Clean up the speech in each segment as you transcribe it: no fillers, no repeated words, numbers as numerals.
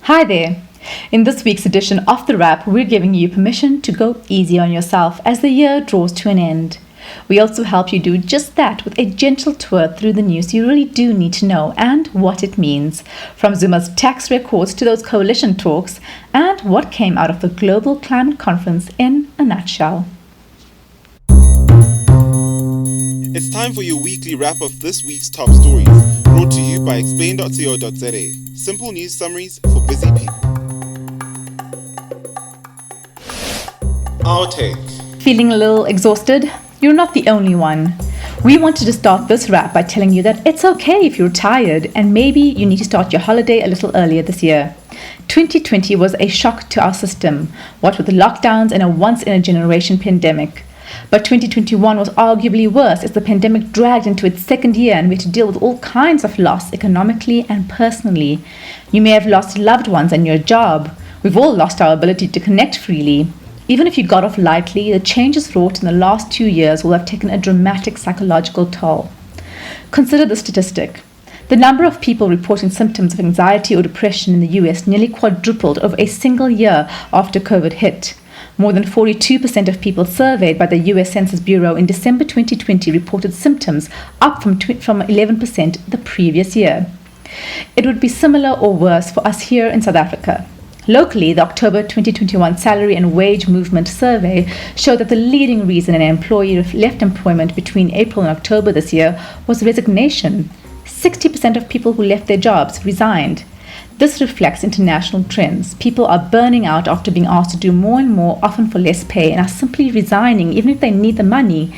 Hi there. In this week's edition of The Wrap, we're giving you permission to go easy on yourself as the year draws to an end. We also help you do just that with a gentle tour through the news you really do need to know and what it means, from Zuma's tax records to those coalition talks, and what came out of the Global Climate Conference in a nutshell. It's time for your weekly wrap of this week's top stories, brought to you by explain.co.za. Simple news summaries for busy people. Our take. Feeling a little exhausted? You're not the only one. We wanted to start this wrap by telling you that it's okay if you're tired and maybe you need to start your holiday a little earlier this year. 2020 was a shock to our system, what with the lockdowns and a once-in-a-generation pandemic. But 2021 was arguably worse as the pandemic dragged into its second year and we had to deal with all kinds of loss economically and personally. You may have lost loved ones and your job. We've all lost our ability to connect freely. Even if you got off lightly, the changes wrought in the last 2 years will have taken a dramatic psychological toll. Consider the statistic. The number of people reporting symptoms of anxiety or depression in the US nearly quadrupled over a single year after COVID hit. More than 42% of people surveyed by the US Census Bureau in December 2020 reported symptoms, up from 11% the previous year. It would be similar or worse for us here in South Africa. Locally, the October 2021 Salary and Wage Movement survey showed that the leading reason an employee left employment between April and October this year was resignation. 60% of people who left their jobs resigned. This reflects international trends. People are burning out after being asked to do more and more, often for less pay, and are simply resigning even if they need the money.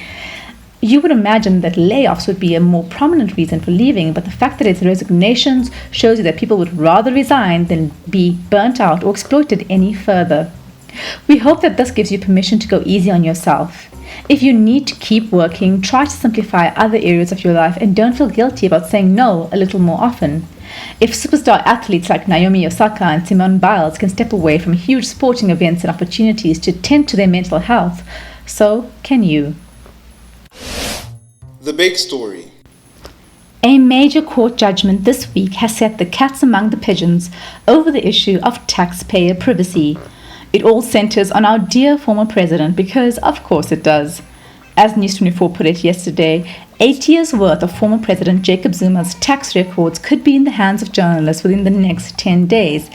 You would imagine that layoffs would be a more prominent reason for leaving, but the fact that it's resignations shows you that people would rather resign than be burnt out or exploited any further. We hope that this gives you permission to go easy on yourself. If you need to keep working, try to simplify other areas of your life and don't feel guilty about saying no a little more often. If superstar athletes like Naomi Osaka and Simone Biles can step away from huge sporting events and opportunities to tend to their mental health, so can you. The big story. A major court judgment this week has set the cats among the pigeons over the issue of taxpayer privacy. It all centers on our dear former president because, of course, it does. As News 24 put it yesterday, 8 years' worth of former President Jacob Zuma's tax records could be in the hands of journalists within the next 10 days,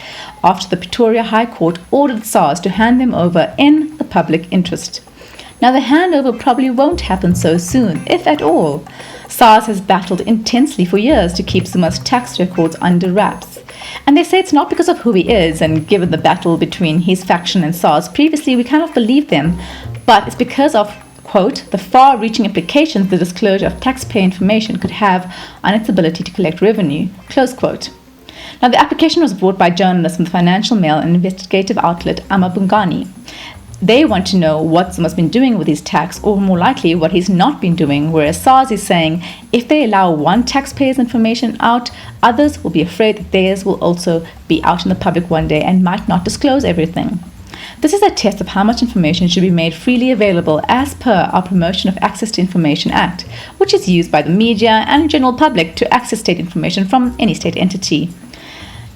after the Pretoria High Court ordered SARS to hand them over in the public interest. Now, the handover probably won't happen so soon, if at all. SARS has battled intensely for years to keep Zuma's tax records under wraps. And they say it's not because of who he is, and given the battle between his faction and SARS previously, we kind of believe them, but it's because of, quote, the far-reaching implications the disclosure of taxpayer information could have on its ability to collect revenue, close quote. Now, the application was brought by journalists from the Financial Mail and investigative outlet Amabungani. They want to know what Zuma's been doing with his tax, or more likely, what he's not been doing, whereas SARS is saying if they allow one taxpayer's information out, others will be afraid that theirs will also be out in the public one day and might not disclose everything. This is a test of how much information should be made freely available as per our Promotion of Access to Information Act, which is used by the media and general public to access state information from any state entity.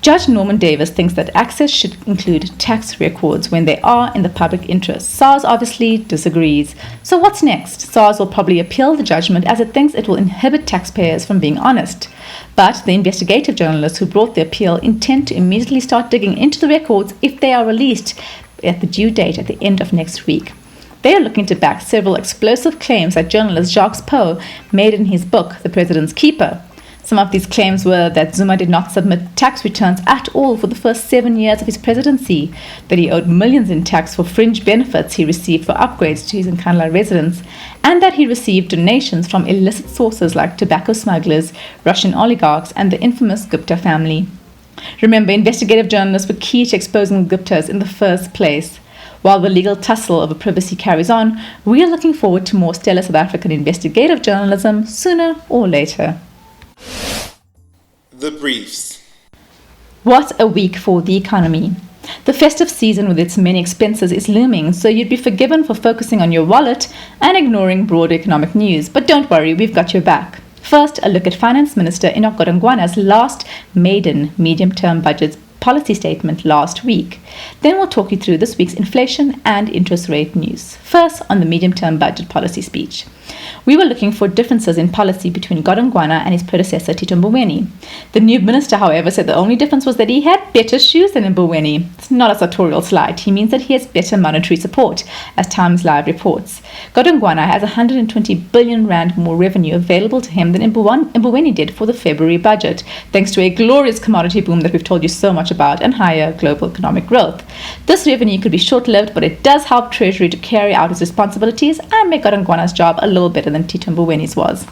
Judge Norman Davis thinks that access should include tax records when they are in the public interest. SARS obviously disagrees. So what's next? SARS will probably appeal the judgment as it thinks it will inhibit taxpayers from being honest. But the investigative journalists who brought the appeal intend to immediately start digging into the records if they are released at the due date at the end of next week. They are looking to back several explosive claims that journalist Jacques Poe made in his book, The President's Keeper. Some of these claims were that Zuma did not submit tax returns at all for the first 7 years of his presidency, that he owed millions in tax for fringe benefits he received for upgrades to his Nkandla residence, and that he received donations from illicit sources like tobacco smugglers, Russian oligarchs, and the infamous Gupta family. Remember, investigative journalists were key to exposing the Guptas in the first place. While the legal tussle over privacy carries on, we are looking forward to more stellar South African investigative journalism sooner or later. The briefs. What a week for the economy. The festive season with its many expenses is looming, so you'd be forgiven for focusing on your wallet and ignoring broader economic news. But don't worry, we've got your back. First, a look at Finance Minister Enoch Godongwana's last maiden medium-term budget policy statement last week. Then we'll talk you through this week's inflation and interest rate news. First, on the medium-term budget policy speech. We were looking for differences in policy between Godongwana and his predecessor, Tito Mboweni. The new minister, however, said the only difference was that he had better shoes than Mboweni. It's not a sartorial slight. He means that he has better monetary support, as Times Live reports. Godongwana has 120 billion rand more revenue available to him than Mboweni did for the February budget, thanks to a glorious commodity boom that we've told you so much about and higher global economic growth. This revenue could be short-lived, but it does help Treasury to carry out its responsibilities and make Godongwana's job a little better than Tito Mboweni's was.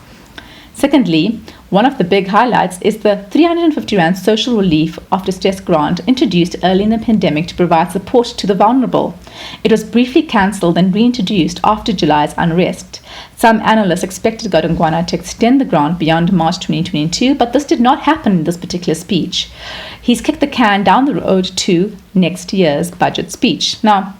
Secondly, one of the big highlights is the 350 Rand social relief after stress grant introduced early in the pandemic to provide support to the vulnerable. It was briefly cancelled and reintroduced after July's unrest. Some analysts expected Godongwana to extend the grant beyond March 2022, but this did not happen in this particular speech. He's kicked the can down the road to next year's budget speech. Now,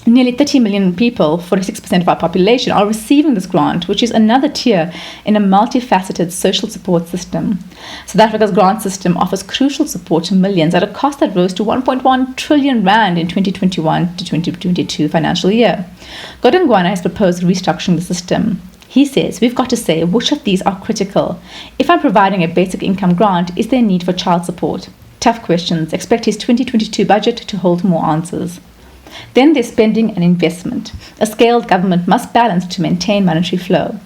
nearly 30 million people, 46% of our population, are receiving this grant, which is another tier in a multifaceted social support system. South Africa's grant system offers crucial support to millions at a cost that rose to 1.1 trillion rand in 2021 to 2022 financial year. Godongwana has proposed restructuring the system. He says, we've got to say which of these are critical. If I'm providing a basic income grant, is there a need for child support? Tough questions. Expect his 2022 budget to hold more answers. Then there's spending and investment. A scaled government must balance to maintain monetary flow.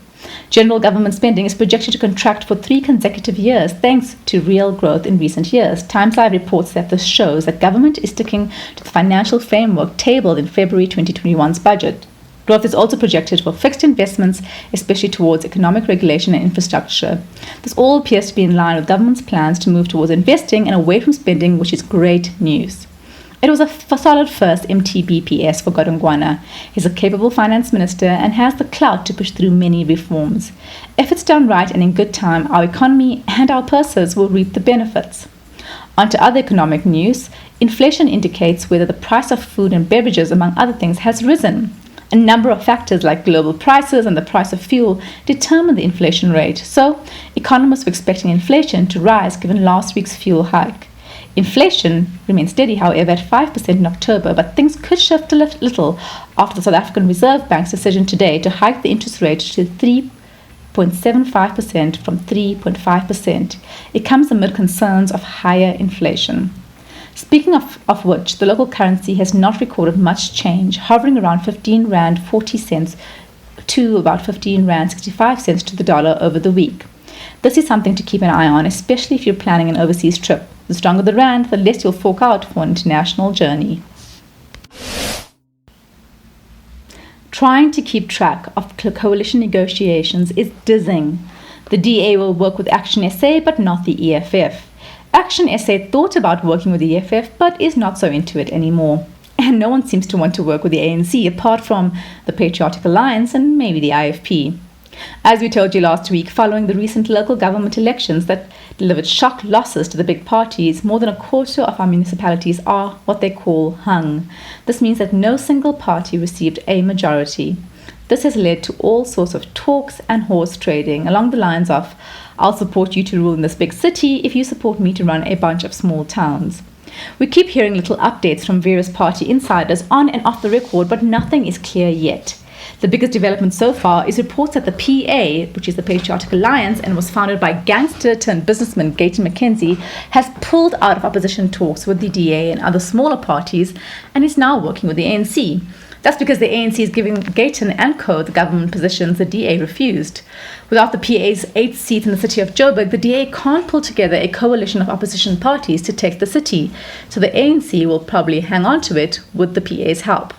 General government spending is projected to contract for 3 consecutive years thanks to real growth in recent years. Times Live reports that this shows that government is sticking to the financial framework tabled in February 2021's budget. Growth is also projected for fixed investments, especially towards economic regulation and infrastructure. This all appears to be in line with government's plans to move towards investing and away from spending, which is great news. It was a solid first MTBPS for Godongwana. He's a capable finance minister and has the clout to push through many reforms. If it's done right and in good time, our economy and our purses will reap the benefits. On to other economic news. Inflation indicates whether the price of food and beverages, among other things, has risen. A number of factors like global prices and the price of fuel determine the inflation rate. So, economists were expecting inflation to rise given last week's fuel hike. Inflation remains steady, however, at 5% in October, but things could shift a little after the South African Reserve Bank's decision today to hike the interest rate to 3.75% from 3.5%. It comes amid concerns of higher inflation. Speaking of which, the local currency has not recorded much change, hovering around 15 Rand 40 cents to about 15 Rand 65 cents to the dollar over the week. This is something to keep an eye on, especially if you're planning an overseas trip. The stronger the rand, the less you'll fork out for an international journey. Trying to keep track of coalition negotiations is dizzying. The DA will work with Action SA but not the EFF. Action SA thought about working with the EFF but is not so into it anymore. And no one seems to want to work with the ANC apart from the Patriotic Alliance and maybe the IFP. As we told you last week, following the recent local government elections that delivered shock losses to the big parties, more than a quarter of our municipalities are what they call hung. This means that no single party received a majority. This has led to all sorts of talks and horse trading along the lines of, I'll support you to rule in this big city if you support me to run a bunch of small towns. We keep hearing little updates from various party insiders on and off the record, but nothing is clear yet. The biggest development so far is reports that the PA, which is the Patriotic Alliance and was founded by gangster turned businessman Gayton McKenzie, has pulled out of opposition talks with the DA and other smaller parties and is now working with the ANC. That's because the ANC is giving Gayton and co the government positions the DA refused. Without the PA's 8 seats in the city of Joburg, the DA can't pull together a coalition of opposition parties to take the city, so the ANC will probably hang on to it with the PA's help.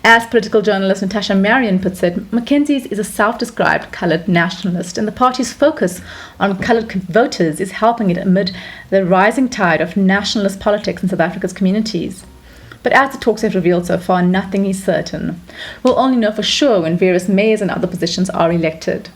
As political journalist Natasha Marion puts it, Mackenzie's is a self-described coloured nationalist, and the party's focus on coloured voters is helping it amid the rising tide of nationalist politics in South Africa's communities. But as the talks have revealed so far, nothing is certain. We'll only know for sure when various mayors and other positions are elected.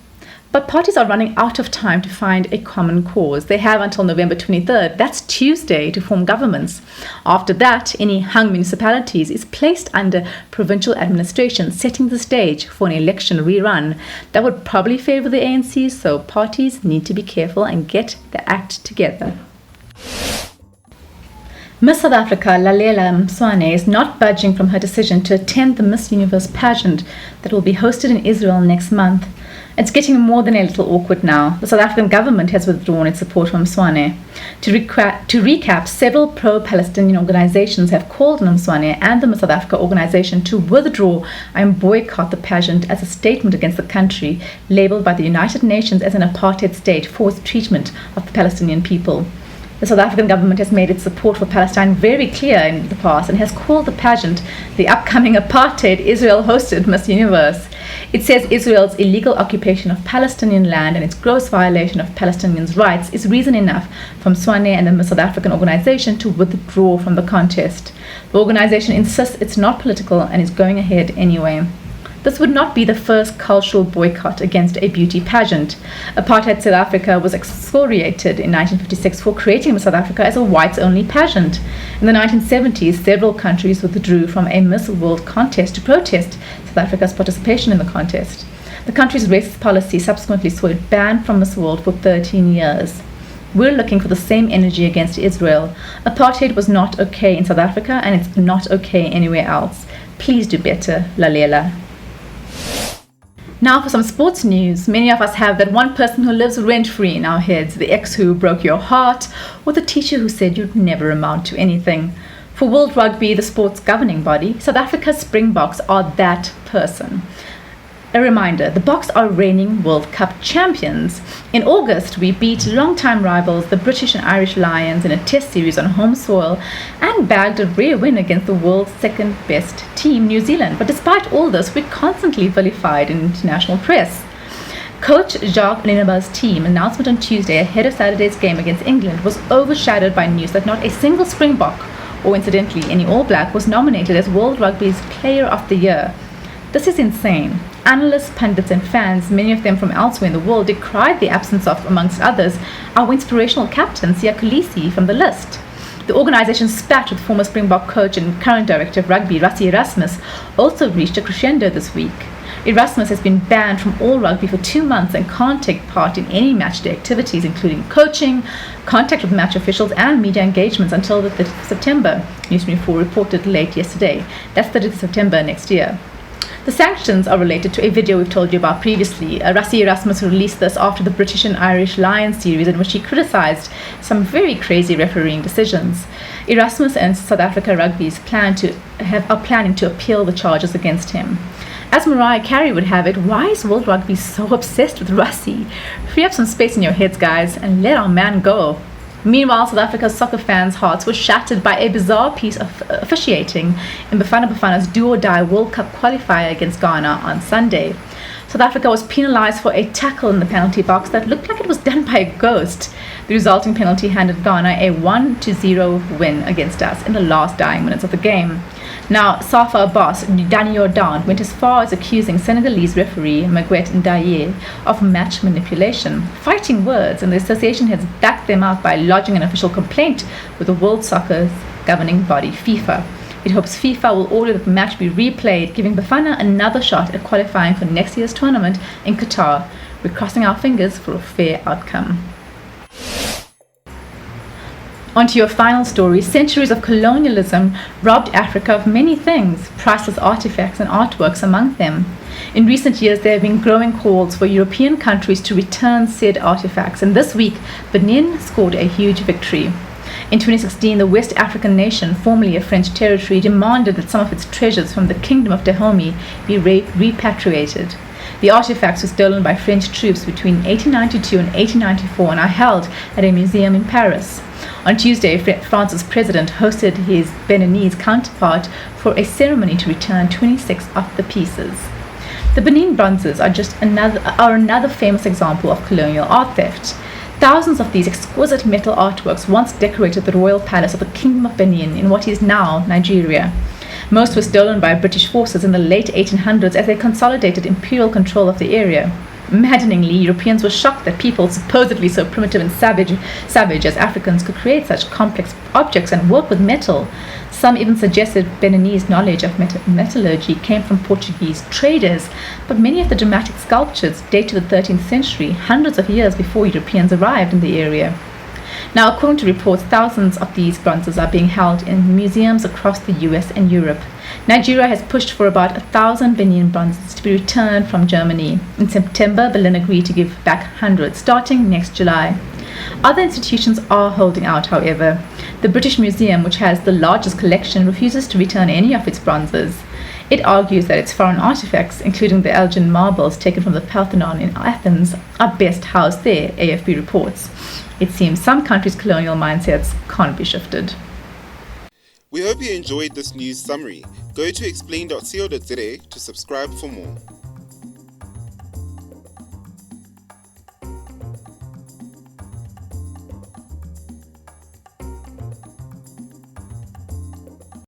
But parties are running out of time to find a common cause. They have until November 23rd, that's Tuesday, to form governments. After that, any hung municipalities is placed under provincial administration, setting the stage for an election rerun. That would probably favour the ANC, so parties need to be careful and get their act together. Miss South Africa Lalela Mswane is not budging from her decision to attend the Miss Universe pageant that will be hosted in Israel next month. It's getting more than a little awkward now. The South African government has withdrawn its support from Mswane. To recap, several pro-Palestinian organizations have called on Mswane and the Miss South Africa organization to withdraw and boycott the pageant as a statement against the country, labeled by the United Nations as an apartheid state for its treatment of the Palestinian people. The South African government has made its support for Palestine very clear in the past and has called the pageant the upcoming apartheid Israel-hosted Miss Universe. It says Israel's illegal occupation of Palestinian land and its gross violation of Palestinians' rights is reason enough for Mswane and the Miss South African organization to withdraw from the contest. The organization insists it's not political and is going ahead anyway. This would not be the first cultural boycott against a beauty pageant. Apartheid South Africa was excoriated in 1956 for creating Miss South Africa as a whites-only pageant. In the 1970s, several countries withdrew from a Miss World contest to protest South Africa's participation in the contest. The country's racist policy subsequently saw it banned from Miss World for 13 years. We're looking for the same energy against Israel. Apartheid was not okay in South Africa, and it's not okay anywhere else. Please do better, Lalela. Now for some sports news. Many of us have that one person who lives rent-free in our heads, the ex who broke your heart, or the teacher who said you'd never amount to anything. For World Rugby, the sport's governing body, South Africa's Springboks are that person. A reminder, the Boks are reigning World Cup champions. In August, we beat longtime rivals, the British and Irish Lions, in a test series on home soil and bagged a rare win against the world's second best team, New Zealand. But despite all this, we're constantly vilified in international press. Coach Jacques Lineba's team announcement on Tuesday ahead of Saturday's game against England was overshadowed by news that not a single Springbok, or incidentally any All Black, was nominated as World Rugby's Player of the Year. This is insane. Analysts, pundits and fans, many of them from elsewhere in the world, decried the absence of, amongst others, our inspirational captain, Siya Kolisi, from the list. The organisation spat with former Springbok coach and current director of rugby, Rassie Erasmus, also reached a crescendo this week. Erasmus has been banned from all rugby for 2 months and can't take part in any matchday activities, including coaching, contact with match officials and media engagements until the 30th of September, News 24 reported late yesterday. That's 30th of September next year. The sanctions are related to a video we've told you about previously. Rassie Erasmus released this after the British and Irish Lions series, in which he criticised some very crazy refereeing decisions. Erasmus and South Africa Rugby's are planning to appeal the charges against him. As Mariah Carey would have it, why is World Rugby so obsessed with Rassie? Free up some space in your heads, guys, and let our man go. Meanwhile, South Africa's soccer fans' hearts were shattered by a bizarre piece of officiating in Bafana Bafana's do-or-die World Cup qualifier against Ghana on Sunday. South Africa was penalised for a tackle in the penalty box that looked like it was done by a ghost. The resulting penalty handed Ghana a 1-0 win against us in the last dying minutes of the game. Now, SAFA boss Danny Jordan went as far as accusing Senegalese referee Maguette Ndaye of match manipulation. Fighting words, and the association has backed them up by lodging an official complaint with the World Soccer's governing body, FIFA. It hopes FIFA will order that the match be replayed, giving Bafana another shot at qualifying for next year's tournament in Qatar. We're crossing our fingers for a fair outcome. On to your final story. Centuries of colonialism robbed Africa of many things, priceless artifacts and artworks among them. In recent years, there have been growing calls for European countries to return said artifacts, and this week, Benin scored a huge victory. In 2016, the West African nation, formerly a French territory, demanded that some of its treasures from the Kingdom of Dahomey be repatriated. The artifacts were stolen by French troops between 1892 and 1894 and are held at a museum in Paris. On Tuesday, France's president hosted his Beninese counterpart for a ceremony to return 26 of the pieces. The Benin bronzes are another famous example of colonial art theft. Thousands of these exquisite metal artworks once decorated the royal palace of the Kingdom of Benin in what is now Nigeria. Most were stolen by British forces in the late 1800s as they consolidated imperial control of the area. Maddeningly, Europeans were shocked that people supposedly so primitive and savage as Africans could create such complex objects and work with metal. Some even suggested Beninese knowledge of metallurgy came from Portuguese traders, but many of the dramatic sculptures date to the 13th century, hundreds of years before Europeans arrived in the area. Now, according to reports, thousands of these bronzes are being held in museums across the US and Europe. Nigeria has pushed for about 1,000 Benin bronzes to be returned from Germany. In September, Berlin agreed to give back hundreds, starting next July. Other institutions are holding out, however. The British Museum, which has the largest collection, refuses to return any of its bronzes. It argues that its foreign artifacts, including the Elgin marbles taken from the Parthenon in Athens, are best housed there, AFP reports. It seems some countries' colonial mindsets can't be shifted. We hope you enjoyed this news summary. Go to explain.co.za to subscribe for more.